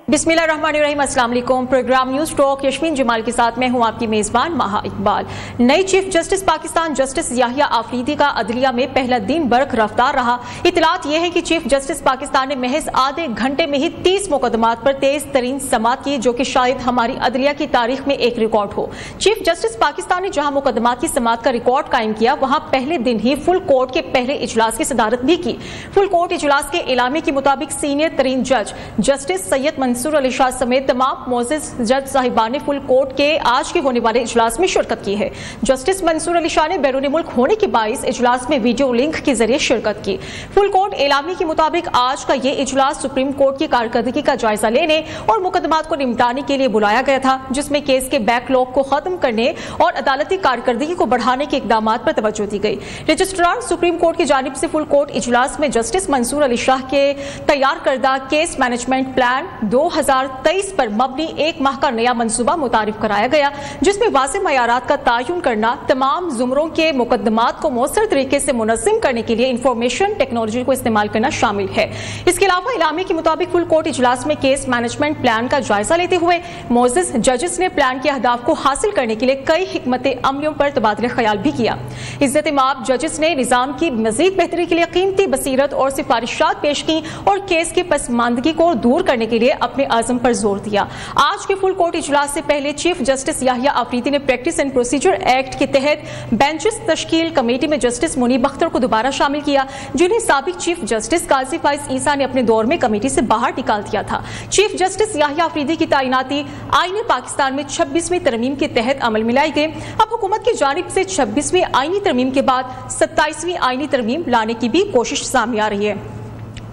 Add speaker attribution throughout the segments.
Speaker 1: बिस्मिल्लाहिर्रहमानिर्रहीम, अस्सलाम वालेकुम। Programme news talk Yasmeen Jamal के साथ मैं हूं आपकी मेजबान महा इकबाल। नई chief justice Pakistan justice Yahya Afridi का अदलिया में पहला दिन बरक रफ्तार रहा। इतलात यह है कि चीफ जस्टिस पाकिस्तान ने महज आधे घंटे में ही 30 मुकदमात पर तेज तरीन समाअत की, जो कि शायद हमारी अदलिया की तारीख में एक रिकॉर्ड हो। चीफ जस्टिस पाकिस्तान ने जहां मुकदमात की समाअत का रिकॉर्ड कायम किया, वहां पहले दिन ही फुल कोर्ट के पहले इजलास की सदारत भी की। फुल कोर्ट इजलास के एलामे के मुताबिक सीनियर तरीन जज जस्टिस सैयद मंसूर अली शाह समेत तमाम मोअज़्ज़िज़ जज साहिबान ने फुल कोर्ट के आज के होने वाले इजलास में शिरकत की है। जस्टिस मंसूर अली शाह ने बैरून मुल्क होने के बाइस इजलास में वीडियो लिंक के जरिए शिरकत की। फुल कोर्ट एलामी के मुताबिक आज का ये इजलास सुप्रीम कोर्ट की कारकर्दगी का जायजा लेने और मुकदमात को निपटाने के लिए बुलाया गया था, जिसमें केस के बैकलॉग को खत्म करने और अदालती कारकर्दगी को बढ़ाने के इकदाम पर तवज्जो दी गई। रजिस्ट्रार सुप्रीम कोर्ट की जानिब से फुल कोर्ट इजलास में जस्टिस मंसूर अली शाह के तैयार करदा केस मैनेजमेंट प्लान 2023 पर मबनी एक माह का नया मंसूबा मुतारिफ कराया गया, जिसमें वाज़ेह मयारात का तयन करना, तमाम जुमरों के मुकदमात को मौसर तरीके से मुनज़्ज़म करने के लिए इंफॉर्मेशन टेक्नोलॉजी को इस्तेमाल करना शामिल है। इसके अलावा इलामे के मुताबिक फुल कोर्ट इजलास में केस मैनेजमेंट प्लान का जायजा लेते हुए मोअज़्ज़िज़ जजेस ने प्लान के अहदाफ को हासिल करने के लिए कई हिकमत अमलियों पर तबादला ख्याल भी किया। इज्जत माब जजेस ने निज़ाम की मज़ीद बेहतरी के लिए कीमती बसीरत और सिफारिशात पेश की और केस की पसमानदगी को दूर करने के लिए अपने आज़म पर जोर दिया। आज के फुल कोर्ट इजलास से पहले चीफ जस्टिस याहिया आफरीदी ने प्रैक्टिस एंड प्रोसीजर एक्ट के तहत बेंचेस तश्कील कमेटी में जस्टिस मुनीब अख्तर को दोबारा शामिल किया, जिन्हें साबिक चीफ जस्टिस काजी फाइज ईसा ने अपने दौर में कमेटी से बाहर निकाल दिया था। चीफ जस्टिस याहिया आफरीदी की तैनाती आईन पाकिस्तान में 26वीं तरमीम के तहत अमल में लाई गई। अब हुकूमत की जानिब से 26वीं आईनी तरमीम के बाद 27वीं आईनी तरमीम लाने की भी कोशिश सामने आ रही है।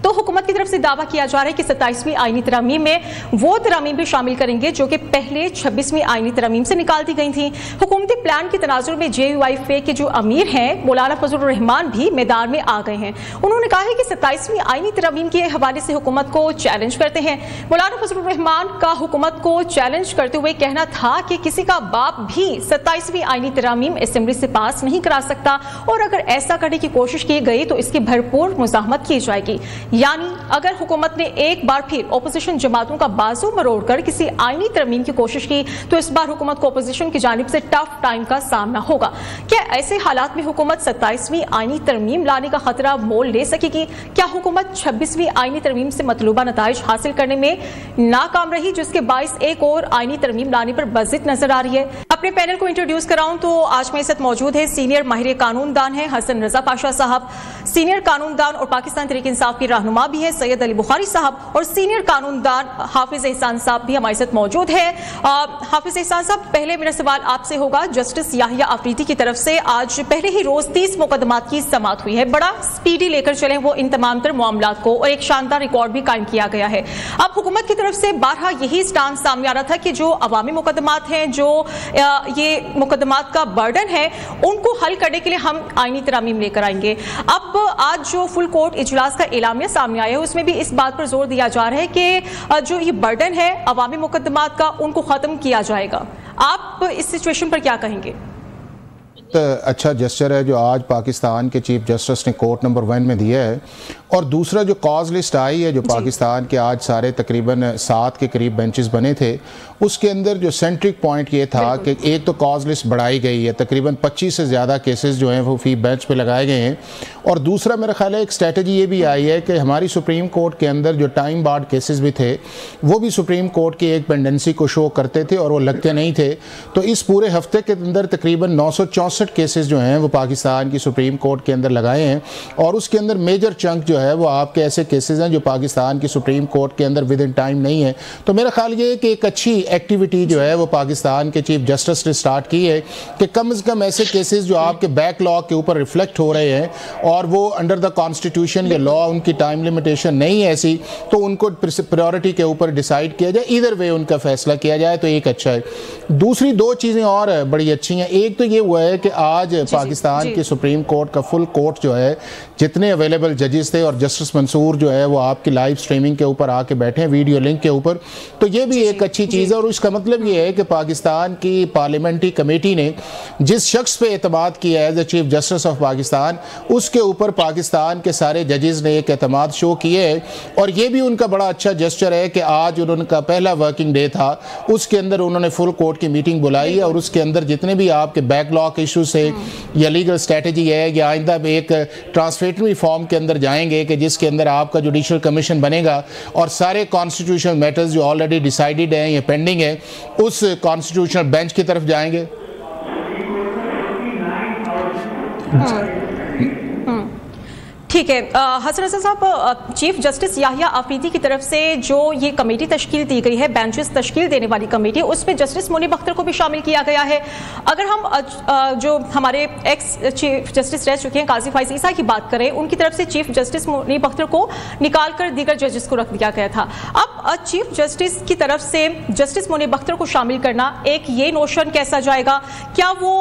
Speaker 1: तो हुकूमत की तरफ से दावा किया जा रहा है कि 27वीं आईनी तरमीम में वो तरमीम भी शामिल करेंगे जो कि पहले 26वीं आईनी तरमीम से निकाल दी गई थी। हुकूमती प्लान के तनाजुर में JUI के जो अमीर हैं मौलाना फजलुर रहमान भी मैदान में आ गए हैं। उन्होंने कहा है कि 27वीं आईनी तरमीम के हवाले से हुकूमत को चैलेंज करते हैं। मौलाना फजलुर रहमान का हुकूमत को चैलेंज करते हुए कहना था कि किसी का बाप भी 27वीं आईनी तरमीम असेंबली से पास नहीं करा सकता, और अगर ऐसा करने की कोशिश की गई तो इसकी भरपूर मुज़ाहमत की जाएगी। यानी अगर हुकूमत ने एक बार फिर ओपोजिशन जमातों का बाजू मरोड़कर किसी आईनी तरमीम की कोशिश की तो इस बार हुकूमत को ओपोजिशन की जानिब से टफ टाइम का सामना होगा। क्या ऐसे हालात में हुकूमत 27वीं आईनी तरमीम लाने का खतरा मोल ले सकेगी? क्या हुकूमत 26वीं आईनी तरमीम से मतलूबा नताइज हासिल करने में नाकाम रही, जिसके बाइस एक और आईनी तरमीम लाने पर बज़िद नजर आ रही है? अपने पैनल को इंट्रोड्यूस कराऊं तो आज मेरे साथ मौजूद है सीनियर माहिर कानूनदान है हसन रजा पाशा साहब, सीनियर कानूनदान और पाकिस्तान तहरीक इंसाफ की रहनुमा भी है सैयद अली बुखारी साहब, और सीनियर कानूनदान हाफिज एहसान साहब भी हमारे साथ मौजूद है। हाफिज एहसान साहब, पहले मेरा सवाल आपसे होगा, जस्टिस याहिया आफरीदी की तरफ से आज पहले ही रोज 30 मुकदमात की समाअत हुई है। बड़ा स्पीडी लेकर चले वो इन तमाम तर मामलात को, और एक शानदार रिकॉर्ड भी कायम किया गया है। अब हुकूमत की तरफ से बारहा यही स्टांस सामने आ रहा था कि जो अवामी मुकदमात हैं, जो ये मुकदमात का बर्डन है, उनको हल करने के लिए हम आईनी तरमीम लेकर आएंगे। अब आज जो फुल कोर्ट इजलास का एलामिया सामने आया है उसमें भी इस बात पर जोर दिया जा रहा है कि जो ये बर्डन है अवामी मुकदमात का, उनको खत्म किया जाएगा। आप इस सिचुएशन पर क्या कहेंगे?
Speaker 2: अच्छा जेस्चर है जो आज पाकिस्तान के चीफ जस्टिस ने कोर्ट नंबर 1 में दिया है, और दूसरा जो कॉज लिस्ट आई है जो पाकिस्तान के आज सारे तकरीबन 7 के करीब बेंचेस बने थे, उसके अंदर जो सेंट्रिक पॉइंट ये था कि एक तो कॉज लिस्ट बढ़ाई गई है, तकरीबन 25 से ज़्यादा केसेस जो हैं वो फी बेंच पे लगाए गए हैं, और दूसरा मेरा ख्याल है एक स्ट्रेटजी ये भी आई है कि हमारी सुप्रीम कोर्ट के अंदर जो टाइम बार्ड केसेस भी थे वो भी सुप्रीम कोर्ट की एक पेंडेंसी को शो करते थे और वो लगते नहीं थे। तो इस पूरे हफ्ते के अंदर तकरीबन 964 केसेस जो हैं वो पाकिस्तान की सुप्रीम कोर्ट के अंदर लगाए हैं, और उसके अंदर मेजर चंक जो है वो आपके ऐसे केसेस हैं जो पाकिस्तान की सुप्रीम कोर्ट के अंदर विद इन टाइम नहीं है। तो मेरा ख्याल ये है कि एक अच्छी एक्टिविटी जो है वो पाकिस्तान के चीफ जस्टिस ने स्टार्ट की है कि कम से कम ऐसे केसेस जो आपके बैकलॉग के ऊपर रिफ्लेक्ट हो रहे हैं और वो अंडर द कॉन्स्टिट्यूशन या लॉ उनकी टाइम लिमिटेशन नहीं है ऐसी, तो उनको प्रायोरिटी के ऊपर डिसाइड किया जाए, इधर वे उनका फैसला किया जाए, तो एक अच्छा है। दूसरी दो चीज़ें और बड़ी अच्छी हैं। एक तो ये हुआ है कि आज पाकिस्तान की सुप्रीम कोर्ट का फुल कोर्ट जो है जितने अवेलेबल जजेस थे और जस्टिस मंसूर जो है वो आपकी लाइव स्ट्रीमिंग के ऊपर आके बैठे हैं वीडियो लिंक के ऊपर, तो ये भी एक अच्छी चीज़ है। और इसका मतलब ये है कि पाकिस्तान की पार्लियामेंट्री कमेटी ने जिस शख्स पे एतमाद किया है as a chief justice of Pakistan, उसके ऊपर पाकिस्तान के सारे जजेस ने एक एतमाद शो किए है। और ये भी उनका बड़ा अच्छा जेस्चर है कि आज उनका पहला वर्किंग डे था, उसके अंदर उन्होंने फुल कोर्ट की मीटिंग बुलाई है और उसके अंदर जितने भी आपके बैकलॉग इशूज है या लीगल स्ट्रेटजी है या आइंदा एक ट्रांसलेटरी फॉर्म के अंदर जाएंगे कि जिसके अंदर आपका जुडिशल कमीशन बनेगा और सारे कॉन्स्टिट्यूशनल मैटर्स जो ऑलरेडी डिसाइडेड हैं या पेंडिंग है उस कॉन्स्टिट्यूशनल बेंच की तरफ जाएंगे।
Speaker 1: ठीक है हसन रजा साहब, चीफ जस्टिस याहिया आफरीदी की तरफ से जो ये कमेटी तश्कील दी गई है, बेंचेस तश्कील देने वाली कमेटी, उसमें जस्टिस मुनीब अख्तर को भी शामिल किया गया है। अगर हम जो हमारे एक्स चीफ जस्टिस रह चुके हैं काजी फाइज ईसा की बात करें, उनकी तरफ से चीफ जस्टिस मुनीब अख्तर को निकाल कर दीगर जजेस को रख दिया गया था। अब चीफ जस्टिस की तरफ से जस्टिस मुनीब अख्तर को शामिल करना, एक ये नोशन कैसा जाएगा? क्या वो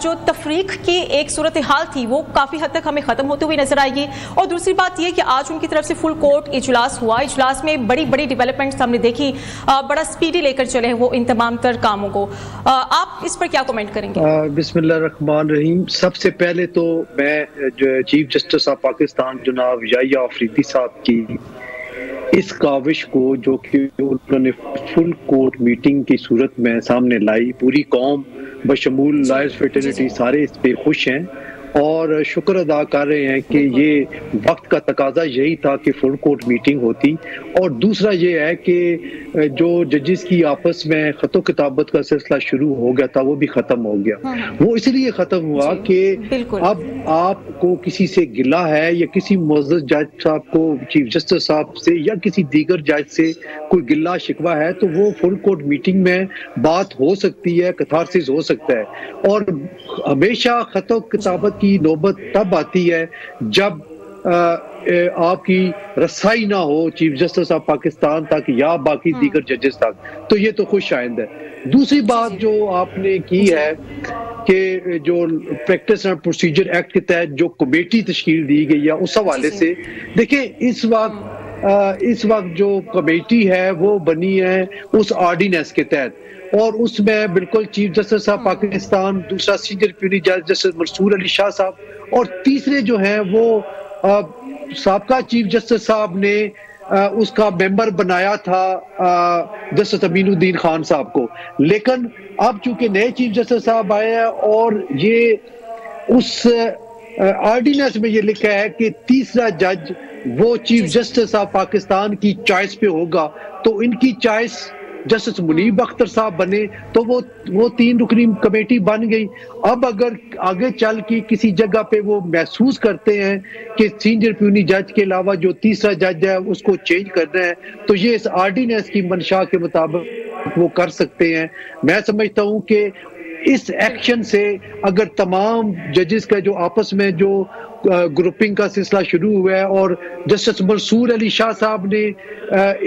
Speaker 1: जो तफरीक की एक सूरत हाल थी वो काफ़ी हद तक हमें ख़त्म होती हुई नजर आएगी? और दूसरी बात यह कि आज उनकी तरफ से फुल कोर्ट इजलास हुआ, इजलास में बड़ी बड़ी डेवलपमेंट्स हमने देखी, बड़ा स्पीडी लेकर चले हैं वो इन तमाम तर कामों को। आप इस पर क्या कमेंट करेंगे?
Speaker 3: बिस्मिल्लाहिर्रहमानिर्रहीम। सबसे पहले तो मैं जो चीफ जस्टिस ऑफ पाकिस्तान जनाब याहिया आफरीदी साहब की इस काविश को जो कि उन्होंने फुल कोर्ट मीटिंग की सूरत में सामने लाई, पूरी कौम बशमूल लॉयर्स फ्रेटर्निटी सारे इस पे खुश हैं और शुक्र अदा कर रहे हैं कि ये वक्त का तकाजा यही था कि फुल कोर्ट मीटिंग होती। और दूसरा ये है कि जो जजेस की आपस में खतो किताबत का सिलसिला शुरू हो गया था वो भी ख़त्म हो गया। वो इसलिए ख़त्म हुआ कि अब आपको किसी से गिला है या किसी मुअज़्ज़ज़ जज साहब को, चीफ जस्टिस साहब से या किसी दीगर जज से कोई गिला शिकवा है तो वो फुल कोर्ट मीटिंग में बात हो सकती है, कैथारसिस हो सकता है। और हमेशा खतो किताबत की नौबत तब आती है जब आपकी रसाई ना हो चीफ जस्टिस ऑफ पाकिस्तान तक या बाकी दीगर जजेस तक, तो ये तो खुश आइंद है। दूसरी बात जो आपने की है कि जो प्रैक्टिस एंड प्रोसीजर एक्ट के तहत जो कमेटी तश्कील दी गई है उस हवाले से देखिए, इस वक्त जो कमेटी है वो बनी है उस ऑर्डिनेंस के तहत और उसमें बिल्कुल चीफ जस्टिस साहब पाकिस्तान, दूसरा सीनियर प्यूनी जज जस्टिस मंसूर अली शाह साहब और तीसरे जो हैं वो साबका चीफ जस्टिस साहब ने उसका मेंबर बनाया था जस्टिस अमीनुद्दीन खान साहब को। लेकिन अब चूंकि नए चीफ जस्टिस साहब आए हैं और ये उस ऑर्डिनेंस में ये लिखा है कि तीसरा जज वो चीफ जस्टिस ऑफ पाकिस्तान की चॉइस पे होगा, तो इनकी चॉइस जस्टिस मुनीब अख्तर साहब बने तो वो 3 रुकनी कमेटी बन गई। अब अगर आगे चल के किसी जगह पे वो महसूस करते हैं कि सीनियर प्यूनी जज के अलावा जो तीसरा जज है उसको चेंज करना है तो ये इस ऑर्डिनेंस की मंशा के मुताबिक वो कर सकते हैं। मैं समझता हूँ कि इस एक्शन से अगर तमाम जजेस का जो आपस में जो ग्रुपिंग का सिलसिला शुरू हुआ है और जस्टिस मंसूर अली शाह साहब ने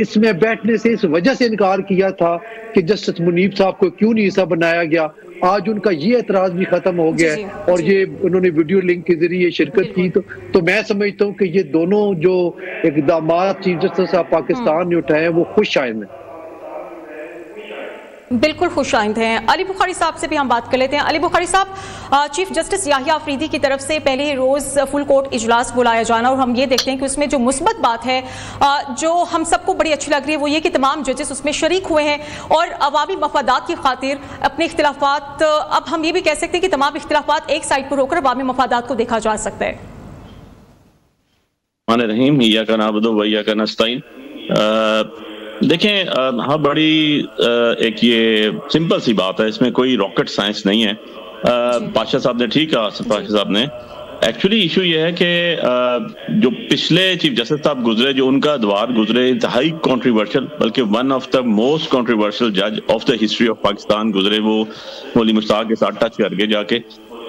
Speaker 3: इसमें बैठने से इस वजह से इनकार किया था कि जस्टिस मुनीब साहब को क्यों नहीं हिस्सा बनाया गया, आज उनका ये एतराज भी खत्म हो गया है और ये उन्होंने वीडियो लिंक के जरिए शिरकत की। तो मैं समझता हूँ कि ये दोनों जो इकदाम चीफ जस्टिस ऑफ पाकिस्तान ने उठाए हैं वो खुश आइंद हैं,
Speaker 1: बिल्कुल खुश आइंद हैं। अली बुखारी साहब से भी हम बात कर लेते हैं। अली बुखारी साहब, चीफ जस्टिस याहिया आफरीदी की तरफ से पहले रोज फुल कोर्ट इजलास बुलाया जाना और हम ये देखते हैं कि उसमें जो मुस्बत बात है जो हम सबको बड़ी अच्छी लग रही है वो ये कि तमाम जजेस उसमें शरीक हुए हैं और अवामी मफादात की खातिर अपने इख्तिलाफात, अब हम ये भी कह सकते हैं कि तमाम इख्तिलाफात एक साइड पर होकर अवामी मफादात को देखा जा सकता है।
Speaker 4: देखें, हाँ बड़ी एक ये सिंपल सी बात है, इसमें कोई रॉकेट साइंस नहीं है। पाशा साहब ने ठीक कहा, पाशा साहब ने एक्चुअली इशू ये है कि जो पिछले चीफ जस्टिस साहब गुजरे, जो उनका द्वार गुजरे, इंतहाई कंट्रोवर्शियल, बल्कि one of the most controversial जज of the history of Pakistan गुजरे, वो मौलवी मुश्ताक के साथ टच कर गए जाके।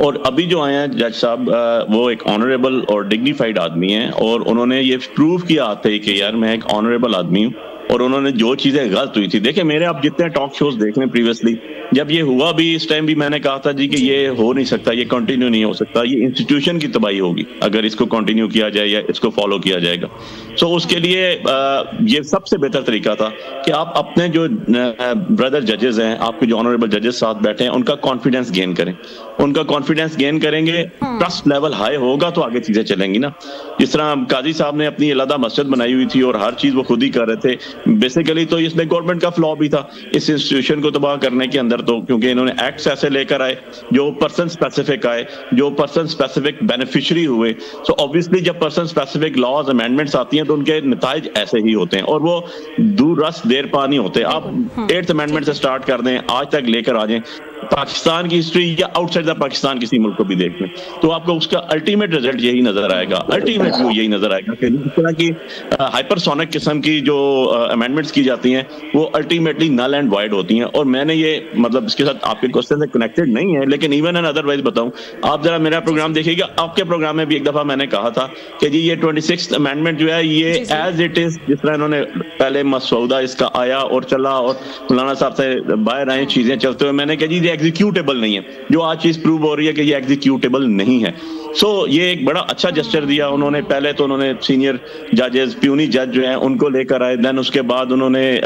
Speaker 4: और अभी जो आए हैं जज साहब, वो एक ऑनरेबल और डिग्निफाइड आदमी हैं और उन्होंने ये प्रूव किया आते ही कि यार मैं एक ऑनरेबल आदमी हूँ और उन्होंने जो चीजें गलत हुई थी, देखिए मेरे आप जितने टॉक शोज देख रहे हैं प्रीवियसली, जब ये हुआ भी इस टाइम भी मैंने कहा था जी कि ये हो नहीं सकता, ये कंटिन्यू नहीं हो सकता, ये इंस्टीट्यूशन की तबाही होगी अगर इसको कंटिन्यू किया जाए या इसको फॉलो किया जाएगा। सो उसके लिए ये सबसे बेहतर तरीका था कि आप अपने जो ब्रदर जजेस हैं, आपके जो ऑनरेबल जजेस साथ बैठे हैं, उनका कॉन्फिडेंस गेन करें। उनका कॉन्फिडेंस गेन करेंगे, ट्रस्ट लेवल हाई होगा तो आगे चीजें चलेंगी ना। जिस तरह काजी साहब ने अपनी अलग मस्जिद बनाई हुई थी और हर चीज वो खुद ही कर रहे थे, बेसिकली तो इसमें गवर्नमेंट का फ्लॉ भी था इस इंस्टीट्यूशन को तबाह करने के अंदर, तो क्योंकि इन्होंने एक्ट्स ऐसे लेकर आए जो पर्सन स्पेसिफिक आए, जो पर्सन स्पेसिफिक बेनिफिशियरी हुए। सो ऑब्वियसली जब पर्सन स्पेसिफिक लॉज अमेंडमेंट्स आती हैं तो उनके नताइज ऐसे ही होते हैं और वो दूर रस देर पा नहीं होते। आप 8th अमेंडमेंट से स्टार्ट कर दें, आज तक लेकर आ जाएं, पाकिस्तान की हिस्ट्री या आउटसाइड द पाकिस्तान किसी मुल्क को भी देख लें तो आपको उसका अल्टीमेट रिजल्ट यही नजर आएगा, अल्टीमेट व्यू यही नजर आएगा कि इस तरह की हाइपरसोनिक किस्म की जो अमेंडमेंट्स की जाती हैं वो अल्टीमेटली नल एंड वाइड होती हैं। और मैंने ये मतलब इसके साथ आपके क्वेश्चन से कनेक्टेड नहीं है, लेकिन इवन एंड अदरवाइज बताऊं, आप जरा मेरा प्रोग्राम देखिएगा, आपके प्रोग्राम में भी एक दफा मैंने कहा था कि जी ये 26th अमेंडमेंट जो है ये एज इट इज, जिस तरह इन्होंने पहले मसौदा इसका आया और चला और मौलाना साहब से बाहर आए चीजें चलते हुए, मैंने कहा जी एग्जीक्यूटेबल नहीं है, जो आज चीज प्रूव हो रही है कि ये एग्जीक्यूटेबल नहीं है। सो ये एक बड़ा अच्छा जेस्चर दिया उन्होंने। पहले तो उन्होंने सीनियर जजेस, प्यूनी जज जो हैं उनको लेकर आए, देन उसके बाद उन्होंने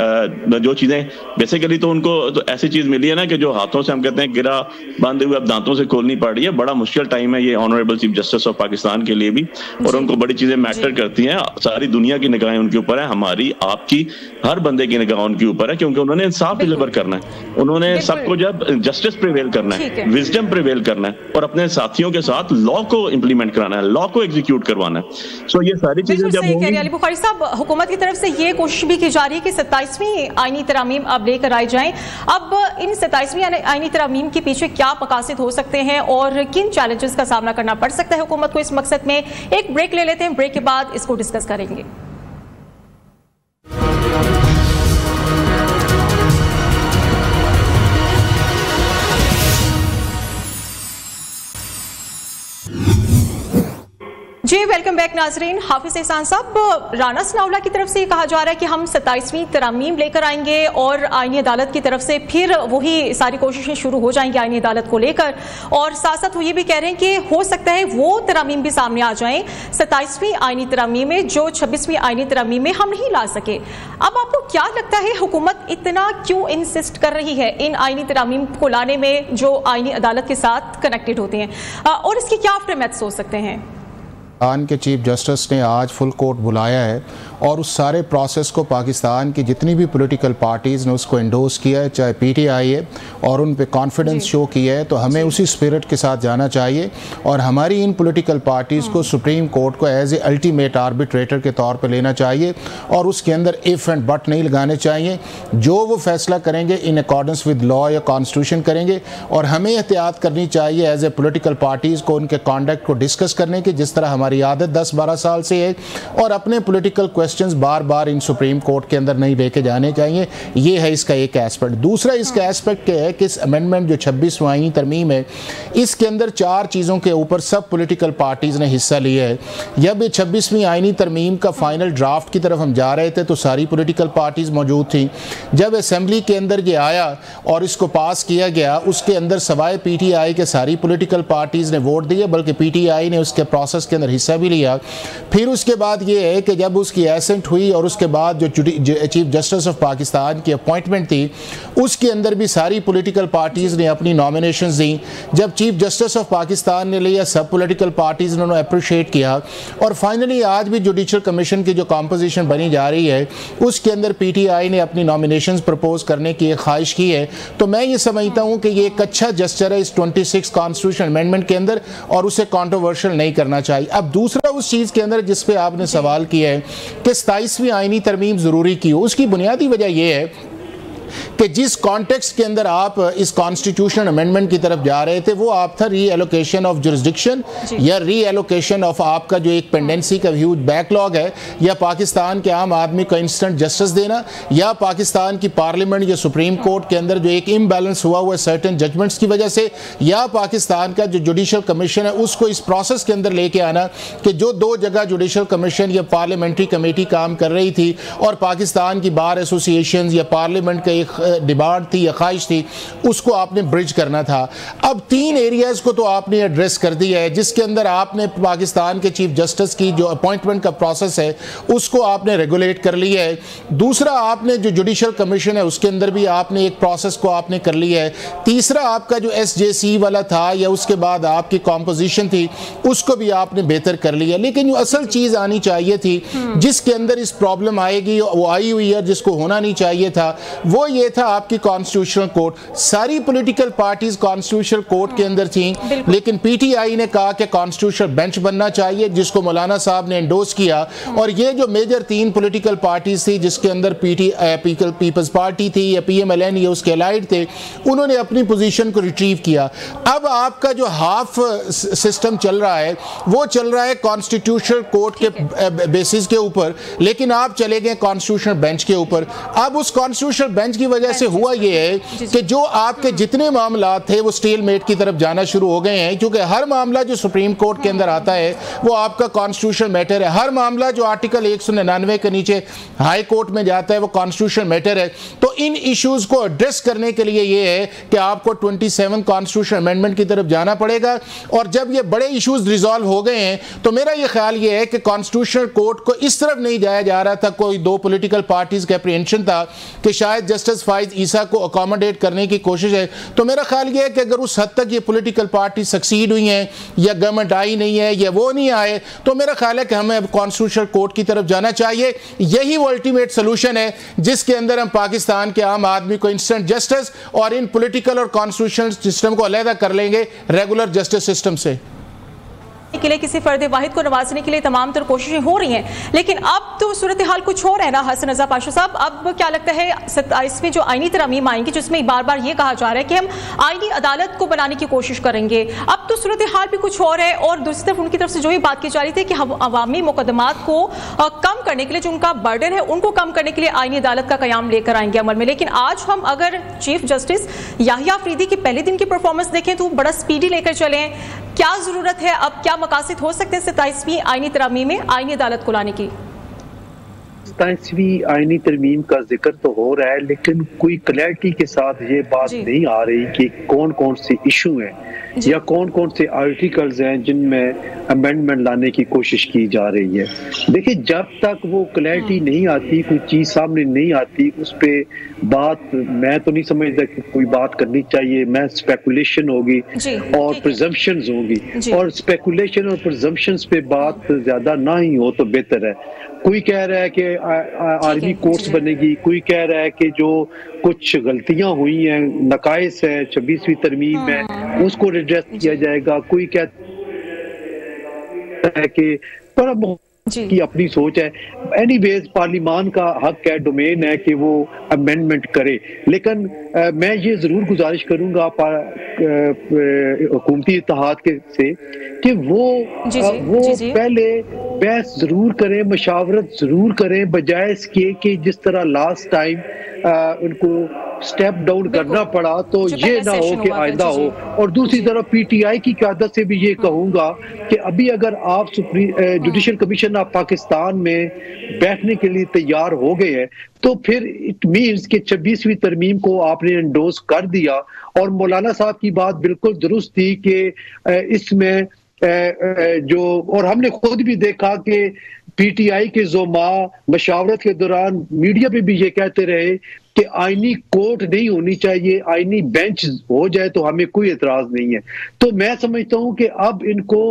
Speaker 4: जो चीजें बेसिकली तो उनको तो ऐसी चीज मिली है ना कि जो हाथों से हम कहते हैं गिरा बांधे हुए अब दांतों से खोलनी पड़ रही है। बड़ा मुश्किल टाइम है ये honourable chief justice of Pakistan के लिए भी, और उनको बड़ी चीजें मैटर करती हैं। सारी दुनिया की निगाहें उनके ऊपर है, हमारी आपकी हर बंदे की निगाह उनके ऊपर है, क्योंकि उन्होंने इंसाफ डिलीवर करना है, उन्होंने सबको जब जस्टिस प्रिवेल करना है, विजडम प्रिवेल करना है और अपने साथियों के साथ लॉ को इंप्लीमेंट कराना है, लॉ को एग्जीक्यूट करवाना है। सो ये सारी चीजें जब होंगी,
Speaker 1: अली बुखारी साहब, हुकूमत की तरफ से ये कोशिश भी की जा रही है कि 27वीं आईनी तरामीम अब लेकर आई जाएं। अब इन 27वीं आईनी तरामीम के पीछे क्या मकासद हो सकते हैं और किन चैलेंजेस का सामना करना पड़ सकता है हुकूमत को इस मकसद में? एक ब्रेक ले लेते हैं, ब्रेक के बाद इसको डिस्कस करेंगे। जी वेलकम बैक नाजरीन। हाफिज एहसान साहब, राना सनाउल्लाह की तरफ से ये कहा जा रहा है कि हम 27वीं तरामीम लेकर आएंगे और आईनी अदालत की तरफ से फिर वही सारी कोशिशें शुरू हो जाएंगी आईनी अदालत को लेकर, और साथ साथ वो ये भी कह रहे हैं कि हो सकता है वो तरामीम भी सामने आ जाएं 27वीं आईनी तरामीम में जो 26वीं आईनी तरामीम में हम नहीं ला सके। अब आपको क्या लगता है हुकूमत इतना क्यों इंसिस्ट कर रही है इन आईनी तरामीम को लाने में जो आईनी अदालत के साथ कनेक्टेड होते हैं, और इसके क्या आफ्टर मैथ्स हो सकते हैं?
Speaker 2: पाकिस्तान के चीफ जस्टिस ने आज फुल कोर्ट बुलाया है और उस सारे प्रोसेस को पाकिस्तान की जितनी भी पॉलिटिकल पार्टीज़ ने उसको एंडोर्स किया है, चाहे पीटीआई है, और उन पे कॉन्फिडेंस शो किया है, तो हमें उसी स्पिरिट के साथ जाना चाहिए और हमारी इन पॉलिटिकल पार्टीज़ को सुप्रीम कोर्ट को एज ए अल्टीमेट आर्बिट्रेटर के तौर पर लेना चाहिए और उसके अंदर इफ़ एंड बट नहीं लगाने चाहिए। जो वो फैसला करेंगे इन अकॉर्डेंस विद लॉ या कॉन्स्टिट्यूशन करेंगे, और हमें एहतियात करनी चाहिए एज ए पॉलिटिकल पार्टीज़ को उनके कॉन्डक्ट को डिस्कस करने की, जिस तरह हमारी आदत 10-12 साल से है, और अपने पॉलिटिकल क्वेश्चंस बार बार इन सुप्रीम कोर्ट के अंदर नहीं लेके जाने चाहिए। ये है इसका एक एस्पेक्ट। दूसरा इसका एस्पेक्ट क्या है कि इस अमेंडमेंट जो 26वीं आईनी तरमीम है, इसके अंदर 4 चीज़ों के ऊपर सब पॉलिटिकल पार्टीज़ ने हिस्सा लिया है। जब ये 26वीं आईनी तरमीम का फाइनल ड्राफ्ट की तरफ हम जा रहे थे तो सारी पॉलिटिकल पार्टीज़ मौजूद थी। जब असेंबली के अंदर ये आया और इसको पास किया गया, उसके अंदर सवाए पीटीआई के सारी पॉलिटिकल पार्टीज़ ने वोट दिए, बल्कि पीटीआई ने उसके प्रोसेस के अंदर हिस्सा भी लिया। फिर उसके बाद ये है कि जब उसकी एसेंट हुई और उसके बाद जो चीफ जस्टिस ऑफ पाकिस्तान की अपॉइंटमेंट थी, उसके अंदर भी सारी पॉलिटिकल पार्टीज़ ने अपनी नॉमिनेशंस दी। जब चीफ जस्टिस ऑफ पाकिस्तान ने लिया, सब पॉलिटिकल पार्टीज़ ने अप्रिशिएट किया, और फाइनली आज भी जुडिशल कमीशन की जो कॉम्पोजिशन बनी जा रही है उसके अंदर पीटीआई ने अपनी नॉमिनेशंस प्रपोज करने की एक ख्वाहिश की है। तो मैं ये समझता हूँ कि ये एक अच्छा जेस्चर है इस 26 कॉन्स्टिट्यूशन अमेंडमेंट के अंदर, और उसे कॉन्ट्रोवर्शियल नहीं करना चाहिए। अब दूसरा उस चीज़ के अंदर जिस पे आपने सवाल किया है कि 27वीं आईनी तरमीम ज़रूरी क्यों, उसकी बुनियादी वजह यह है कि जिस कॉन्टेक्स्ट के अंदर आप इस कॉन्स्टिट्यूशनल अमेंडमेंट की तरफ जा रहे थे वो आप था री एलोकेशन ऑफ जुरिस्डिक्शन या री एलोकेशन ऑफ आपका जो एक पेंडेंसी का ह्यूज बैकलॉग है, या पाकिस्तान के आम आदमी को इंस्टेंट जस्टिस देना, या पाकिस्तान की पार्लियामेंट या सुप्रीम कोर्ट के अंदर जो एक इम्बैलेंस हुआ है सर्टेन जजमेंट्स की वजह से, या पाकिस्तान का जो जुडिशल कमीशन है उसको इस प्रोसेस के अंदर लेके आना कि जो 2 जगह जुडिशल कमीशन या पार्लियामेंट्री कमेटी काम कर रही थी और पाकिस्तान की बार एसोसिएशन या पार्लियामेंट का एक डिमांड थी या ख्वाहिश थी उसको आपने ब्रिज करना था। अब 3 एरियाज को तो आपने एड्रेस कर दिया है, जिसके अंदर आपने पाकिस्तान के चीफ जस्टिस की जो अपॉइंटमेंट का प्रोसेस है उसको आपने रेगुलेट कर लिया है। दूसरा, आपने जो जुडिशल कमीशन है उसके अंदर भी आपने एक प्रोसेस को आपने कर लिया है। तीसरा, आपका जो SJC वाला था या उसके बाद आपकी कॉम्पोजिशन थी उसको भी आपने बेहतर कर लिया। लेकिन जो असल चीज़ आनी चाहिए थी जिसके अंदर इस प्रॉब्लम आएगी वो आई हुई है, जिसको होना नहीं चाहिए था, वो ये था आपकी कॉन्स्टिट्यूशनल कोर्ट। सारी पॉलिटिकल पार्टीज कॉन्स्टिट्यूशनल कोर्ट के अंदर थी, लेकिन PTI ने कहा कि कॉन्स्टिट्यूशनल बेंच बनना चाहिए, जिसको मौलाना साहब ने एंडोर्स किया। और ये जो मेजर 3 पॉलिटिकल पार्टीज थी जिसके अंदर पीपल्स पार्टी थी या PMLN या उसके अलाइड थे, उन्होंने अपनी पोजीशन को रिट्रीव किया। अब आपका जो हाफ सिस्टम चल रहा है वो चल रहा है कॉन्स्टिट्यूशनल कोर्ट के बेसिस के ऊपर, लेकिन आप चले गए कॉन्स्टिट्यूशनल बेंच के ऊपर। अब उस कॉन्स्टिट्यूशनल बेंच की वजह से हुआ ये है कि जो आपके जितने मामला थे वो स्टेलमेट की तरफ जाना शुरू हो गए हैं, क्योंकि हर मामला जो सुप्रीम कोर्ट के अंदर आता है वो आपका कॉन्स्टिट्यूशनल मैटर है। हर मामला जो आर्टिकल 199 के नीचे हाई कोर्ट में जाता है वो कॉन्स्टिट्यूशनल मैटर है। तो इन इश्यूज को एड्रेस करने के लिए ये है कि आपको 27 कॉन्स्टिट्यूशनल अमेंडमेंट की तरफ जाना पड़ेगा। और जब ये बड़े इश्यूज रिजॉल्व हो गए हैं तो मेरा ये ख्याल ये है कि कॉन्स्टिट्यूशनल कोर्ट को इस तरफ नहीं जाया जा रहा था। कोई 2 पॉलिटिकल पार्टीज का अप्रीहेंशन था कि शायद जस्टिस फाइज ईसा को अकोमोडेट करने की कोशिश है। तो मेरा ख्याल ये है कि अगर उस हद तक ये पॉलिटिकल पार्टी सक्सीड हुई हैं या गवर्नमेंट आई नहीं है या वो नहीं आए, तो मेरा ख्याल है कि हमें अब कॉन्स्टिट्यूशनल कोर्ट की तरफ जाना चाहिए। यही वो अल्टीमेट सोल्यूशन है जिसके अंदर हम पाकिस्तान के आम आदमी को इंस्टेंट जस्टिस और इन पॉलिटिकल और कॉन्स्टिट्यूशनल सिस्टम को अलग कर लेंगे रेगुलर जस्टिस सिस्टम से।
Speaker 1: के लिए किसी फर्द वाहिद को नवाजने के लिए तमाम तर कोशिशें हो रही हैं, लेकिन अब तो सूरत हाल कुछ और है ना हसन रजा पाशा साहब। अब क्या लगता है 27वें जो आईनी तरमीम आएंगी जिसमें बार बार ये कहा जा रहा है कि हम आईनी अदालत को बनाने की कोशिश करेंगे, अब तो सूरत हाल भी कुछ और है। और दूसरी तरफ उनकी तरफ से जो ही बात की जा रही थी कि हम अवामी मुकदमात को कम करने के लिए जो उनका बर्डन है उनको कम करने के लिए आईनी अदालत का कयाम लेकर आएंगे अमल में। लेकिन आज हम अगर चीफ जस्टिस याहिया अफरीदी की पहले दिन की परफॉर्मेंस देखें तो बड़ा स्पीडी लेकर चले। क्या जरूरत है, अब क्या मकासद हो सकते हैं 27वीं आईनी तरमीम में आईनी अदालत को लाने की?
Speaker 3: 27वीं आईनी तरमीम का जिक्र तो हो रहा है, लेकिन कोई क्लैरिटी के साथ ये बात नहीं आ रही कि कौन कौन से इशू हैं या कौन कौन से आर्टिकल्स हैं जिनमें अमेंडमेंट लाने की कोशिश की जा रही है। देखिए, जब तक वो क्लैरिटी नहीं आती, कोई चीज सामने नहीं आती, उस पे बात मैं तो नहीं समझता कि कोई बात करनी चाहिए। मैं स्पेकुलेशन होगी और प्रिजम्पशंस होगी, और स्पेकुलेशन और प्रिजम्पशंस पे बात ज्यादा ना ही हो तो बेहतर है। कोई कह रहा है कि आर्मी कोर्ट्स बनेगी, कोई कह रहा है कि जो कुछ गलतियां हुई हैं, नकाइस है 26वीं तरमीम में, उसको रिड्रेस किया जाएगा। कोई कहता है कि पर की अपनी सोच है। एनीवेज पार्लिमान का हक है, डोमेन है कि वो अमेंडमेंट करे। लेकिन मैं ये जरूर गुजारिश करूंगा हुकूमती इत्तेहाद के से कि वो पहले बहस जरूर करें, मशावरत जरूर करें, बजाय इसके कि जिस तरह लास्ट टाइम उनको स्टेप डाउन करना पड़ा तो ये ना हो कि आइंदा हो। और दूसरी तरफ PTI की क़यादत से भी ये कहूंगा कि अभी अगर आप जुडिशल कमीशन ऑफ पाकिस्तान में बैठने के लिए तैयार हो गए हैं तो फिर इट मीन्स कि 26वीं तरमीम को आपने एंडोर्स कर दिया। और मौलाना साहब की बात बिल्कुल दुरुस्त थी कि इसमें जो, और हमने खुद भी देखा कि PTI के ज़ोमा मशावरत के दौरान मीडिया पे भी ये कहते रहे कि आईनी कोर्ट नहीं होनी चाहिए, आईनी बेंच हो जाए तो हमें कोई एतराज नहीं है। तो मैं समझता हूं कि अब इनको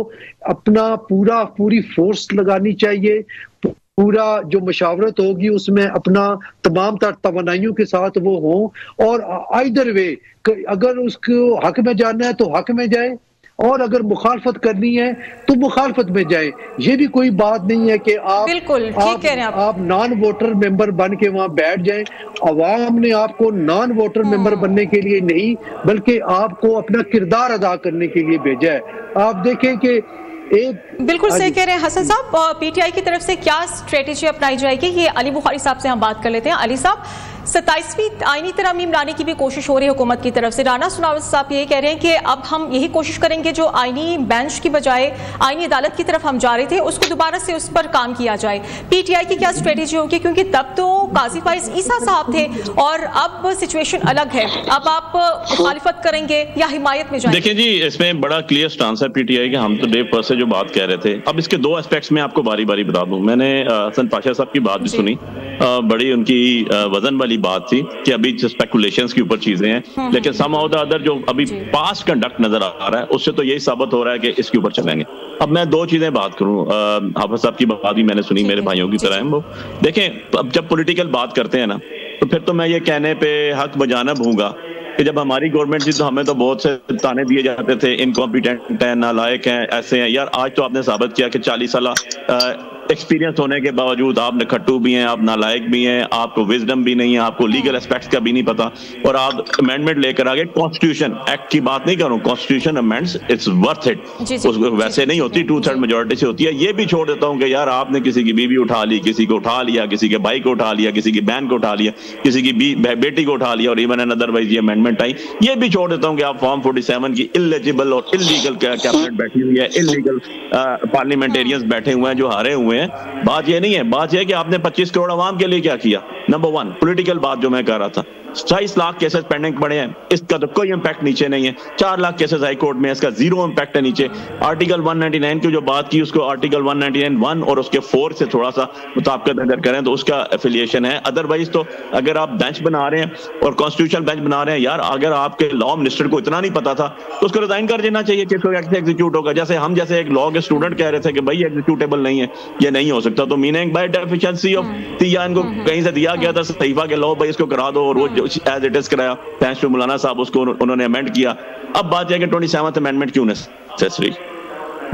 Speaker 3: अपना पूरी फोर्स लगानी चाहिए, पूरा जो मशावरत होगी उसमें अपना तमाम तवानाइयों के साथ वो हो, और आइदर वे अगर उसको हक में जाना है तो हक में जाए, और अगर मुखालफत करनी है तो मुखालफत में जाए। ये भी कोई बात नहीं है कि आप नॉन वोटर मेंबर बन के वहां बैठ जाएं। अवाम ने आपको नॉन वोटर मेंबर बनने के लिए नहीं, बल्कि आपको अपना किरदार अदा करने के लिए भेजा है। आप देखें कि
Speaker 1: बिल्कुल सही कह रहे हैं हसन साहब। PTI की तरफ से क्या स्ट्रेटेजी अपनाई जाएगी, ये अली बुखारी साहब से हम बात कर लेते हैं। अली साहब, 27वीं आईनी तरमीम लाने की भी कोशिश हो रही है हुकूमत की तरफ से। राना सुनावत साहब ये कह रहे हैं कि अब हम यही कोशिश करेंगे, जो आईनी बेंच की बजाय आईनी अदालत की तरफ हम जा रहे थे उसको दोबारा से उस पर काम किया जाए। पीटीआई की क्या स्ट्रेटेजी होगी, क्योंकि तब तो काजी फाइज ईसा साहब थे और अब सिचुएशन अलग है। अब आप मुखालिफत करेंगे या हिमायत में जाएंगे? देखिए
Speaker 4: जी, इसमें बड़ा क्लियर स्टांस है पीटीआई के। हम तो डे पर से जो बात कह रहे थे, अब इसके दो एस्पेक्ट्स में आपको बारी बारी बता दूं। मैंने हसन पाशा साहब की बात भी सुनी, बड़ी उनकी वजन वाली बात थी कि अभी स्पेकुलेशंस के ऊपर चीजें हैं, लेकिन समहाउ द अदर जो अभी पास्ट कंडक्ट नजर आ रहा है उससे तो यही साबित हो रहा है कि इसके ऊपर चलेंगे। अब मैं दो चीजें बात करूं, हाफिज साहब की बात भी मैंने सुनी, मेरे भाइयों की तरह है वो। देखें, अब जब पॉलिटिकल बात करते हैं ना, तो फिर तो मैं ये कहने पे हक बजाना भूंगा कि जब हमारी गवर्नमेंट थी तो हमें तो बहुत से ताने दिए जाते थे, इनकॉम्पिटेंट हैं, नालायक हैं, ऐसे हैं। यार आज तो आपने साबित किया कि 40 साल एक्सपीरियंस होने के बावजूद आप नखट्टू भी हैं, आप नालायक भी हैं, आपको विजडम भी नहीं है, आपको लीगल एस्पेक्ट्स का भी नहीं पता, और आप अमेंडमेंट लेकर आ गए। कॉन्स्टिट्यूशन एक्ट की बात नहीं करूं, constitution amends, it's worth it. उसको वैसे नहीं होती, 2/3 मेजोरिटी से होती है। ये भी छोड़ देता हूं कि यार आपने किसी की बीवी उठा ली, किसी को उठा लिया, किसी के भाई को उठा लिया, किसी की बहन को उठा लिया, किसी की बेटी को उठा लिया, और इवन एंड अदरवाइज ये अमेंडमेंट आई। ये भी छोड़ देता हूं कि आप फॉर्म 47 की इलिजिबल और इलीगल कैबिनेट बैठी हुई है, इलीगल पार्लियामेंटेरियंस बैठे हुए हैं जो हारे हुए हैं। बात ये नहीं है, बात ये है कि आपने 25 करोड़ आवाम के लिए क्या किया। नंबर 1 पॉलिटिकल बात जो मैं कर रहा था, 27 लाख केसेस पेंडिंग पड़े हैं, इसका तो कोई इंपैक्ट नीचे नहीं है। 4 लाख केसेस हाई कोर्ट में, इसका जीरो इंपैक्ट है नीचे। आर्टिकल 199 की जो बात की, उसको आर्टिकल 199(1) और उसके 4 से थोड़ा सा मुताबिकत अगर करें तो उसका एफिलिएशन है। अदरवाइज तो अगर आप बेंच बना रहे हैं और कॉन्स्टिट्यूशन बेंच बना रहे हैं, यार अगर आपके लॉ मिनिस्टर को इतना नहीं पता था तो उसको रिजाइन कर देना चाहिए कि इसको एग्जीक्यूट होगा। जैसे हम जैसे एक लॉ के स्टूडेंट कह रहे थे कि भाई एग्जीक्यूटेबल नहीं है, ये नहीं हो सकता, तो मीनिंग बाय डेफिशिएंसी ऑफ या इनको कहीं से दिया गया था सहीफा के लॉ, भाई इसको करा दो, और वो एज इट इज कराया, थैंक्स टू मौलाना साहब, उसको उन्होंने अमेंड किया। अब बात यह कि 27th अमेंडमेंट क्यों नेसेसरी।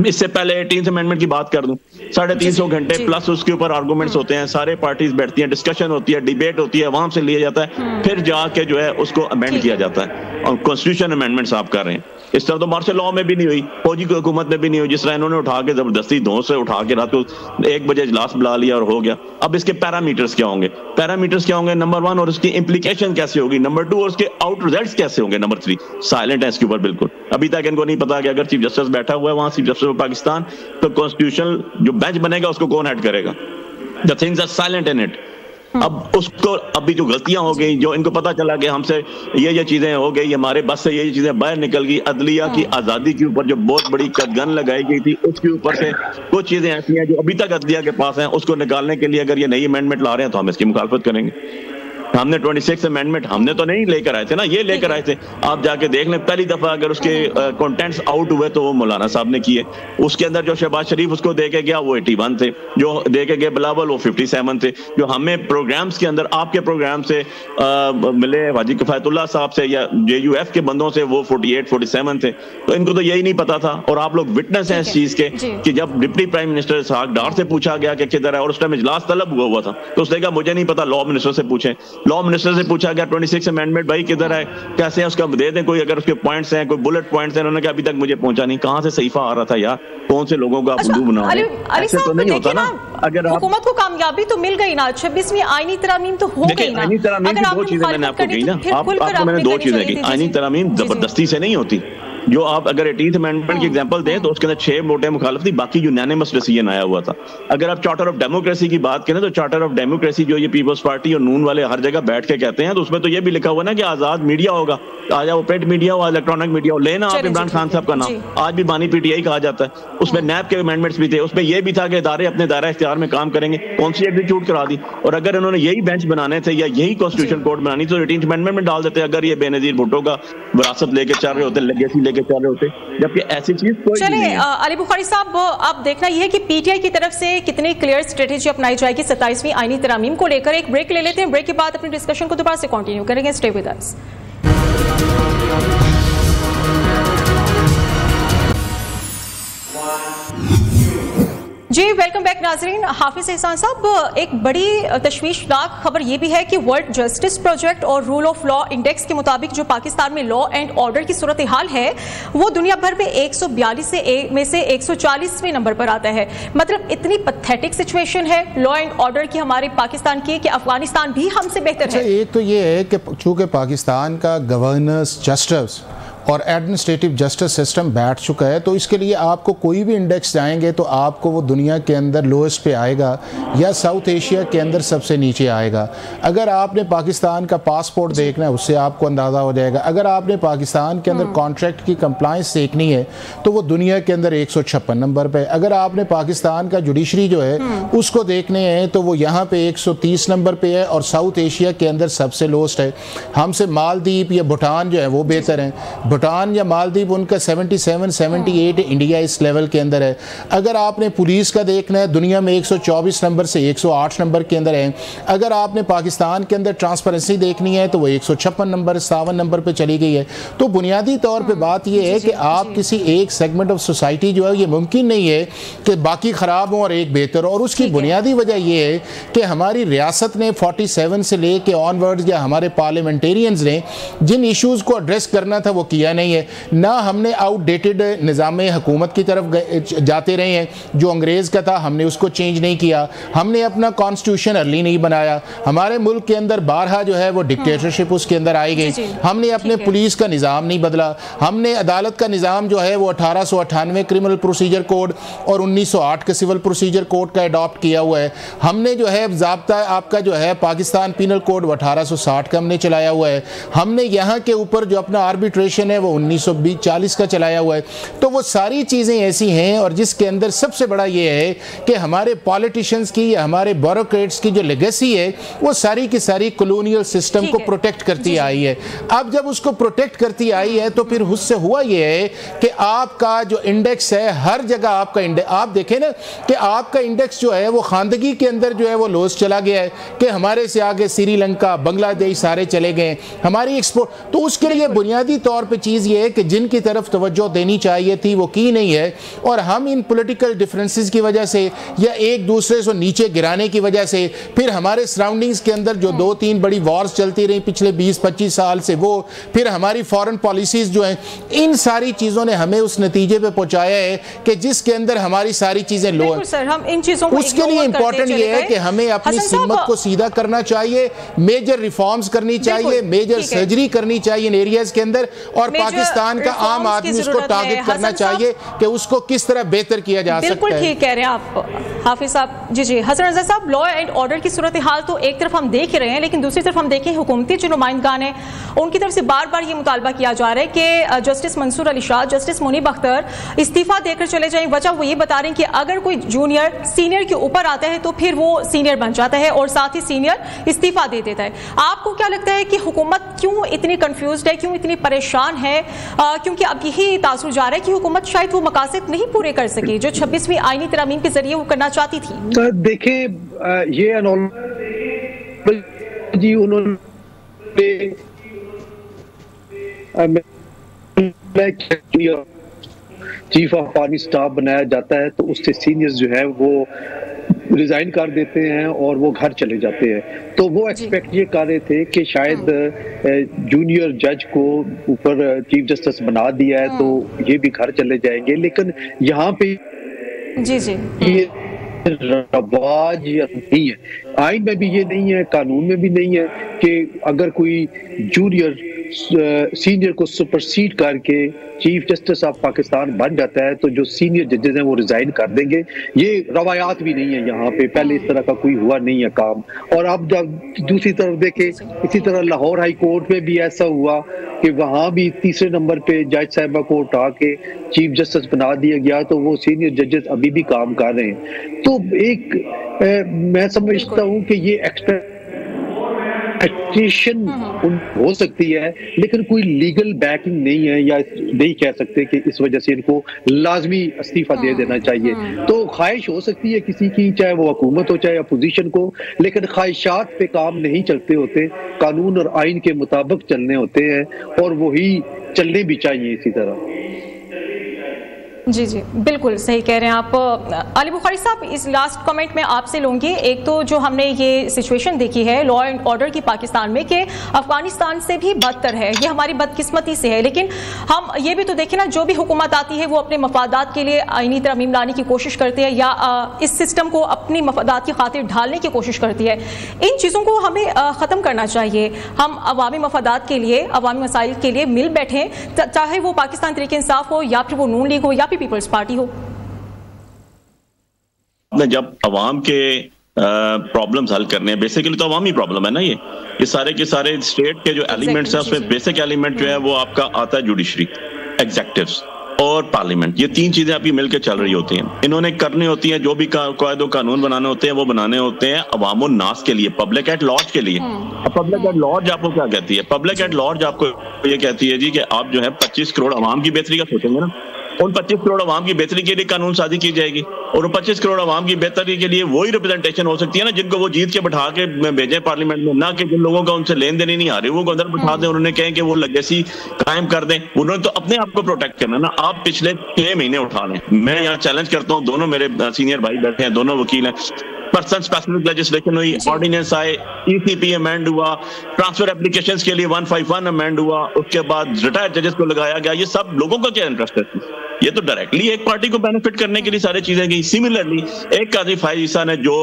Speaker 4: इससे पहले 18th अमेंडमेंट की बात कर दूं, 350 घंटे प्लस उसके ऊपर आर्गुमेंट्स होते हैं, सारे पार्टीज बैठती हैं, डिस्कशन होती है, डिबेट होती है, वहां से लिया जाता है, फिर जाके जो है उसको अमेंड किया जाता है। और कॉन्स्टिट्यूशन अमेंडमेंट्स आप कर रहे हैं, इस तरह तो मार्शल लॉ में भी नहीं हुई, फौजी की हुकूमत में भी नहीं हुई, जिस तरह इन्होंने उठा के जबरदस्ती धौंस से उठा के रात को 1 बजे इजलास बुला लिया और हो गया। अब इसके पैरामीटर्स क्या होंगे, नंबर 1, और उसकी इंप्लीकेशन कैसे होगी, नंबर 2, और उसके आउट रिजल्ट्स कैसे होंगे, नंबर 3। साइलेंट है इसके ऊपर बिल्कुल, अभी तक इनको नहीं पता कि अगर चीफ जस्टिस बैठा हुआ है वहां, चीफ जस्टिस ऑफ पाकिस्तान, तो कॉन्स्टिट्यूशनल जो बेंच बनेगा उसको कौन हेड करेगा। The things are silent in it. अब उसको अभी जो गलतियां हो गई, जो इनको पता चला कि हमसे ये चीजें हो गई, हमारे बस से ये चीजें बाहर निकल गई, अदलिया की आजादी के ऊपर जो बहुत बड़ी कदगन लगाई गई थी, उसके ऊपर से कुछ चीजें ऐसी हैं जो अभी तक अदलिया के पास हैं, उसको निकालने के लिए अगर ये नई अमेंडमेंट ला रहे हैं तो हम इसकी मुखालफत करेंगे। हमने 26 अमेंडमेंट हमने तो नहीं लेकर आए थे ना, ये लेकर आए थे। आप जाके देख लें, पहली दफा अगर उसके कंटेंट्स आउट हुए तो वो मौलाना साहब ने किए। उसके अंदर जो शहबाज शरीफ उसको दे के गया वो 81 थे, जो दे के गए बिलावल वो 57 थे। जो हमें प्रोग्राम्स के अंदर आपके प्रोग्राम से मिले हाजी किफायतुल्लाह साहब से या JUF के बंदों से, वो 48 47 थे। तो इनको तो यही नहीं पता था, और आप लोग विटनेस हैं इस चीज के कि जब डिप्टी प्राइम मिनिस्टर इसहाक डार से पूछा गया कि किधर है, और उस टाइम इजलास तलब हुआ था, तो उसने कहा मुझे नहीं पता, लॉ मिनिस्टर से पूछें। लॉ मिनिस्टर से पूछा गया 26 अमेंडमेंट भाई किधर है, कैसे है, उसका दे दें कोई, अगर उसके पॉइंट्स हैं, कोई बुलेट पॉइंट्स हैं। उन्होंने कहा अभी तक मुझे पहुंचा नहीं। कहां से सहीफा आ रहा था यार, कौन से लोगों को आप हिंदू बना रहे हैं, ऐसे तो नहीं होता ना। अगर हुकूमत
Speaker 1: को कामयाबी तो मिल गई ना, 26वीं आईनी तरमीम तो हो गई ना।
Speaker 4: आईनी तरमीम की दो चीजें मैंने आपको कही ना, आपको मैंने 2 चीजें की। आईनी तरमीम जबरदस्ती से नहीं होती। जो आप अगर 18th अमेंडमेंट की एग्जांपल दें तो उसके अंदर 6 मोटे मुखालिफ थी, बाकी यूनानिमस डिसीजन आया हुआ था। अगर आप चार्टर ऑफ डेमोक्रेसी की बात करें तो चार्टर ऑफ डेमोक्रेसी जो ये पीपल्स पार्टी और नून वाले हर जगह बैठ के कहते हैं, तो उसमें तो ये भी लिखा हुआ ना कि आजाद मीडिया होगा, आज वो प्रिंट मीडिया हो, इलेक्ट्रॉनिक मीडिया हो। लेना आप इमरान खान साहब का नाम, आज भी बानी PTI कहा जाता है। उसमें नैब के अमेंडमेंट्स भी थे, उसमें यह भी था कि इदारे अपने दायरा इख्तियार में काम करेंगे। कौन सी एग्जीक्यूट करा दी। और अगर इन्होंने यही बेंच बनाने थे या यही कॉन्स्टिट्यूशन कोर्ट बनानी तो 18th अमेंडमेंट में डाल देते, अगर ये बेनजीर भुट्टो का विरासत लेके चल रहे होते, लेगेसी लेके चल रहे होते, जबकि ऐसी चीज कोई नहीं है।
Speaker 1: अली बुखारी साहब, अब देखना यह है कि PTI की तरफ से कितनी क्लियर स्ट्रेटेजी अपनाई जाएगी 27वीं आईनी तरामीम को लेकर। एक ब्रेक ले लेते हैं, ब्रेक के बाद अपनी डिस्कशन को दोबारा से कंटिन्यू करेंगे। Stay with us. जी वेलकम बैक नाजरीन। हाफिज एहसान साहब, एक बड़ी तशवीशनाक खबर यह भी है कि वर्ल्ड जस्टिस प्रोजेक्ट और रूल ऑफ लॉ इंडेक्स के मुताबिक जो पाकिस्तान में लॉ एंड ऑर्डर की सूरत हाल है वो दुनिया भर में 142 में से 140वें नंबर पर आता है। मतलब इतनी पैथेटिक सिचुएशन है लॉ एंड ऑर्डर की हमारे पाकिस्तान की कि अफगानिस्तान भी हमसे बेहतर है।
Speaker 2: एक तो ये है कि चूंकि पाकिस्तान का गवर्नेंस, जस्टिस और एडमिनिस्ट्रेटिव जस्टिस सिस्टम बैठ चुका है, तो इसके लिए आपको कोई भी इंडेक्स जाएंगे तो आपको वो दुनिया के अंदर लोएस्ट पे आएगा या साउथ एशिया के अंदर सबसे नीचे आएगा। अगर आपने पाकिस्तान का पासपोर्ट देखना है उससे आपको अंदाज़ा हो जाएगा। अगर आपने पाकिस्तान के अंदर कॉन्ट्रैक्ट की कंप्लाइंस देखनी है तो वो दुनिया के अंदर 156 नंबर पे। अगर आपने पाकिस्तान का जुडिशरी जो है उसको देखने हैं तो वो यहाँ पे 130 नंबर पे है और साउथ एशिया के अंदर सबसे लोएस्ट है। हमसे मालदीव या भूटान जो है वो बेहतर हैं। भूटान या मालदीव उनका 77, 78, इंडिया इस लेवल के अंदर है। अगर आपने पुलिस का देखना है दुनिया में 124 नंबर से 108 नंबर के अंदर है। अगर आपने पाकिस्तान के अंदर ट्रांसपेरेंसी देखनी है तो वो 156 नंबर, 57 नंबर पे चली गई है। तो बुनियादी तौर पे बात ये है कि आप किसी एक सेगमेंट ऑफ सोसाइटी जो है ये मुमकिन नहीं है कि बाकी ख़राब हो और एक बेहतर हो। और उसकी बुनियादी वजह ये है कि हमारी रियासत ने 47 से ले कर ऑनवर्ड्स या हमारे पार्लियामेंटेरियंस ने जिन इशूज़ को एड्रेस करना था वो किया नहीं है। ना हमने आउटडेटेड निज़ाम हुकूमत की तरफ जाते रहे हैं, जो अंग्रेज़ का था हमने उसको चेंज नहीं किया। हमने अपना कॉन्स्टिट्यूशन अर्ली नहीं बनाया। हमारे मुल्क के अंदर बारहा जो है वो डिक्टेटरशिप उसके अंदर आई गई। हमने अपने पुलिस का निज़ाम नहीं बदला। हमने अदालत का निज़ाम जो है वो 1898 क्रिमिनल प्रोसीजर कोड और 1908 के सिविल प्रोसीजर कोड का अडॉप्ट किया हुआ है। हमने जो है ज़ाब्ता आपका जो है पाकिस्तान पीनल कोड 1860 का हमने चलाया हुआ है। हमने यहाँ के ऊपर जो अपना आर्बिट्रेशन है वो 1940 का चलाया हुआ है। तो वो सारी चीज़ें ऐसी हैं और जिसके अंदर सबसे बड़ा ये है कि हमारे पॉलिटिशियंस की या हमारे ब्यूरोक्रेट्स की जो लेगेसी है वो सारी की सारी कॉलोनियल सिस्टम को प्रोटेक्ट करती आई है। अब जब उसको प्रोटेक्ट करती आई है तो फिर उससे हुआ ये है कि आपका जो इंडेक्स है हर जगह आपका इंडेक्स, आप देखें ना कि आपका इंडेक्स जो है वो खानदगी के अंदर जो है वो लोस चला गया है कि हमारे से आगे श्रीलंका, बांग्लादेश सारे चले गए हमारी एक्सपोर्ट। तो उसके लिए बुनियादी तौर पर चीज़ ये है कि जिनकी तरफ तवज्जो देनी चाहिए थी वो की नहीं है। और हम इन पॉलिटिकल डिफरेंसेस की वजह से या एक दूसरे को नीचे गिराने की वजह से फिर हमारे सराउंडिंग्स के अंदर जो 2-3 बड़ी वॉर्स चलती रही पिछले 20-25 साल से, वो फिर हमारी फॉरेन पॉलिसीज़ जो हैं, इन सारी चीज़ों ने हमें उस नतीजे पे पहुंचाया है कि जिसके अंदर हमारी सारी चीज़ें लो हैं।
Speaker 1: सर, हम इन चीज़ों को
Speaker 2: उसके लिए इंपॉर्टेंट ये है कि हमें अपनी सिमत को सीधा करना चाहिए, मेजर रिफॉर्म्स करनी चाहिए, मेजर सर्जरी करनी चाहिए इन एरियाज के अंदर, और पाकिस्तान का आम आदमी उसको टारगेट करना चाहिए कि उसको किस तरह बेहतर किया जा सकता है।
Speaker 1: बिल्कुल ठीक कह रहे हैं आप हाफिज साहब। जी हसन रजा साहब, लॉ एंड ऑर्डर की सूरत हाल तो एक तरफ हम देख रहे हैं, लेकिन दूसरी तरफ हम देखें हुकूमती जो नुमाइंदगान है उनकी तरफ से बार बार ये मुतालबा किया जा रहा है कि जस्टिस मंसूर अली शाह, जस्टिस मुनीब अख्तर इस्तीफा देकर चले जाएं। वजह वो ये बता रहे हैं कि अगर कोई जूनियर सीनियर के ऊपर आता है तो फिर वो सीनियर बन जाता है और साथ ही सीनियर इस्तीफा दे देता है। आपको क्या लगता है कि हुकूमत क्यों इतनी कंफ्यूज्ड है, क्यों इतनी परेशान है? क्योंकि अब यही तासुर जा रहा है कि हुकूमत शायद वो मकासद नहीं पूरे कर सकी जो 26वीं आईनी तरमीम के जरिए वो करना चाहती थी।
Speaker 3: तो देखिए ये जी उन्होंने चीफ ऑफ आर्मी स्टाफ बनाया जाता है तो उससे सीनियर्स जो है वो रिजाइन कर देते हैं और वो घर चले जाते हैं। तो वो एक्सपेक्ट ये कर रहे थे कि शायद जूनियर जज को ऊपर चीफ जस्टिस बना दिया है तो ये भी घर चले जाएंगे। लेकिन यहाँ पे ये रवाज नहीं है, आइन में भी ये नहीं है, कानून में भी नहीं है कि अगर कोई जूनियर सीनियर को सुपरसीड करके चीफ जस्टिस ऑफ पाकिस्तान बन जाता है तो जो सीनियर जजेस हैं वो रिजाइन कर देंगे। ये रवायात भी नहीं है यहाँ पे, पहले इस तरह का कोई हुआ नहीं है काम। और अब जब दूसरी तरफ देखे, इसी तरह लाहौर हाई कोर्ट में भी ऐसा हुआ कि वहां भी तीसरे नंबर पे जज साहिबा को उठा के चीफ जस्टिस बना दिया गया तो वो सीनियर जजेस अभी भी काम कर रहे हैं। तो एक मैं समझता हूँ कि ये एक्सपेक्टेशन हो सकती है लेकिन कोई लीगल बैकिंग नहीं है, या नहीं कह सकते कि इस वजह से इनको लाजमी इस्तीफा दे देना चाहिए। तो ख्वाहिश हो सकती है किसी की, चाहे वो हुकूमत हो चाहे अपोजिशन को, लेकिन ख्वाहिशात पे काम नहीं चलते होते, कानून और आइन के मुताबिक चलने होते हैं और वही चलने भी चाहिए इसी तरह।
Speaker 1: जी जी, बिल्कुल सही कह रहे हैं आप। अली बुखारी साहब, इस लास्ट कमेंट में आपसे लूँगी। एक तो जो हमने ये सिचुएशन देखी है लॉ एंड ऑर्डर की पाकिस्तान में, कि अफगानिस्तान से भी बदतर है, ये हमारी बदकिस्मती से है। लेकिन हम ये भी तो देखें ना, जो भी हुकूमत आती है वो अपने मफादात के लिए आईनी तरमीम लाने की कोशिश करती है, या इस सिस्टम को अपनी मफादात की खातिर ढालने की कोशिश करती है। इन चीज़ों को हमें ख़त्म करना चाहिए। हम अवामी मफादात के लिए, अवामी मसाइल के लिए मिल बैठें, चाहे वो पाकिस्तान तहरीक इंसाफ हो, या फिर वो नून लीग हो, या फिर पीपल्स पार्टी हो।
Speaker 4: जब अवाम के प्रॉब्लम्स हल करने हैं, बेसिकली तो अवामी प्रॉब्लम है ना, ये सारे के सारे स्टेट के जो एलिमेंट्स हैं उसमें बेसिक एलिमेंट जो है वो आपका आता है जुडिशरी, एग्जेक्टिव्स और पार्लियामेंट। ये तीन चीजें आपकी मिलकर चल रही होती हैं। इन्होंने करनी होती है, जो भी कायदो कानून बनाने होते हैं वो बनाने होते हैं अवाम और नास के लिए, पब्लिक एट लॉर्ज के लिए। अब पब्लिक एट लॉर्ज आपको क्या कहती है? पब्लिक एट लॉर्ज आपको ये कहती है जी कि आप जो है 25 करोड़ अवाम की बेहतरी का सोचेंगे ना, उन 25 करोड़ अवाम की बेहतरी के लिए कानून साजी की जाएगी, और 25 करोड़ अवाम की बेहतरी के लिए वही रिप्रेजेंटेशन हो सकती है ना जिनको वो जीत के बैठा के भेजें पार्लियामेंट में, ना कि जिन लोगों का उनसे लेन देन ही नहीं आ रही वो को अंदर बैठा दें, उन्होंने कहें कि वो लेगेसी कायम कर दें। उन्होंने तो अपने आप को प्रोटेक्ट करना ना। आप पिछले 6 महीने उठा लें, मैं यहाँ चैलेंज करता हूँ, दोनों मेरे सीनियर भाई बैठे हैं, दोनों वकील हैं, पर्सन स्पेसिफिक लेजिस्लेशन हुई, ऑर्डिनेंस आए, ईसीपी अमेंड हुआ, ट्रांसफर एप्लीकेशंस के लिए 151 अमेंड हुआ, उसके बाद रिटायर्ड जजेस को लगाया गया। ये सब लोगों का क्या इंटरेस्ट है? ये तो डायरेक्टली एक पार्टी को बेनिफिट करने के लिए सारी चीजें गई। सिमिलरली एक काजी फाइज ईसा ने जो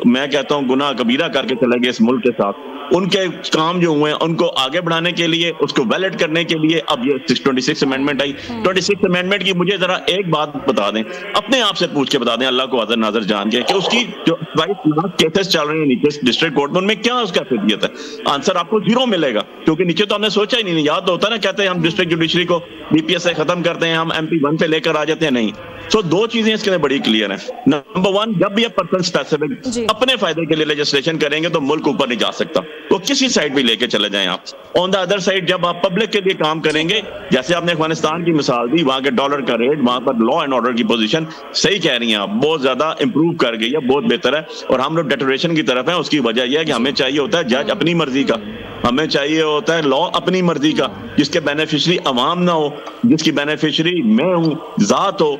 Speaker 4: मैं कहता हूँ गुनाह कबीरा करके चले गए इस मुल्क के साथ, उनके काम जो हुए हैं उनको आगे बढ़ाने के लिए, उसको वैलिड करने के लिए अब ये 26 अमेंडमेंट आई। 26 अमेंडमेंट की मुझे जरा एक बात बता दें, अपने आप से पूछ के बता दें, अल्लाह को हाज़िर नाज़िर जान के, कि उसकी जो 22 केसेस चल रहे हैं नीचे डिस्ट्रिक्ट कोर्ट में, उनमें क्या उसका अफिलियत है? आंसर आपको 0 मिलेगा, क्योंकि नीचे तो हमने सोचा ही नहीं। याद होता है ना, कहते हैं हम डिस्ट्रिक्ट जुडिशरी को बीपीएस से खत्म करते हैं, हम MP 1 पे लेकर आ जाते हैं। नहीं, तो 2 चीजें इसके लिए बड़ी क्लियर है। नंबर 1, जब भी आप पर्सन स्पेसिफिक अपने फायदे के लिए लेजिस्लेशन करेंगे तो मुल्क ऊपर नहीं जा सकता, वो किसी साइड भी लेके चले जाएं आप। ऑन द अदर साइड, जब आप पब्लिक के लिए काम करेंगे, जैसे आपने अफगानिस्तान की मिसाल दी, वहां के डॉलर का रेट, वहां पर लॉ एंड ऑर्डर की पोजीशन, सही कह रही हैं आप, बहुत ज्यादा इंप्रूव कर गई है, बहुत बेहतर है, और हम लोग डेटोरेशन की तरफ है। उसकी वजह यह है कि हमें चाहिए होता है जज अपनी मर्जी का, हमें चाहिए होता है लॉ अपनी मर्जी का, जिसके बेनिफिशियरी अवाम ना हो, जिसकी बेनिफिशियरी मैं हूं, जात हो,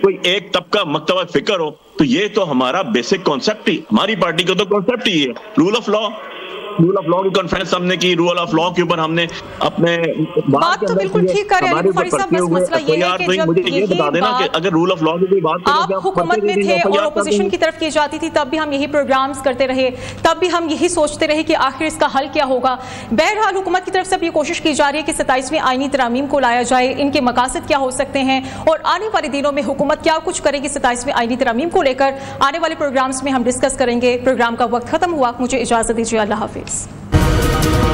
Speaker 4: कोई एक तबका मकतबा फिक्र हो। तो ये तो हमारा बेसिक कॉन्सेप्ट ही, हमारी पार्टी का तो कॉन्सेप्ट ही है। रूल ऑफ लॉ की कॉन्फ्रेंस हमने की, रूल ऑफ लॉ के ऊपर हमने अपने
Speaker 1: बात तो बिल्कुल ठीक कर रहे हैं बुखारी साहब, बस मसला ये है कि जब
Speaker 4: मुझे ये बता देना कि अगर रूल ऑफ लॉ की कोई बात
Speaker 1: आप हुकूमत में थे और ओपोजिशन की तरफ की जाती थी, तब भी हम यही प्रोग्राम्स करते रहे, तब भी हम यही सोचते रहे कि आखिर इसका हल क्या होगा। बहरहाल हुकूमत की तरफ से अब ये कोशिश की जा रही है कि 27वीं आईनी तरामीम को लाया जाए, इनके मकासद क्या हो सकते हैं, और आने वाले दिनों में हुकूमत क्या कुछ करेगी 27वीं आईनी तरामीम को लेकर, आने वाले प्रोग्राम्स में हम डिस्कस करेंगे। प्रोग्राम का वक्त खत्म हुआ, मुझे इजाजत दीजिए, अल्लाह हाफिज।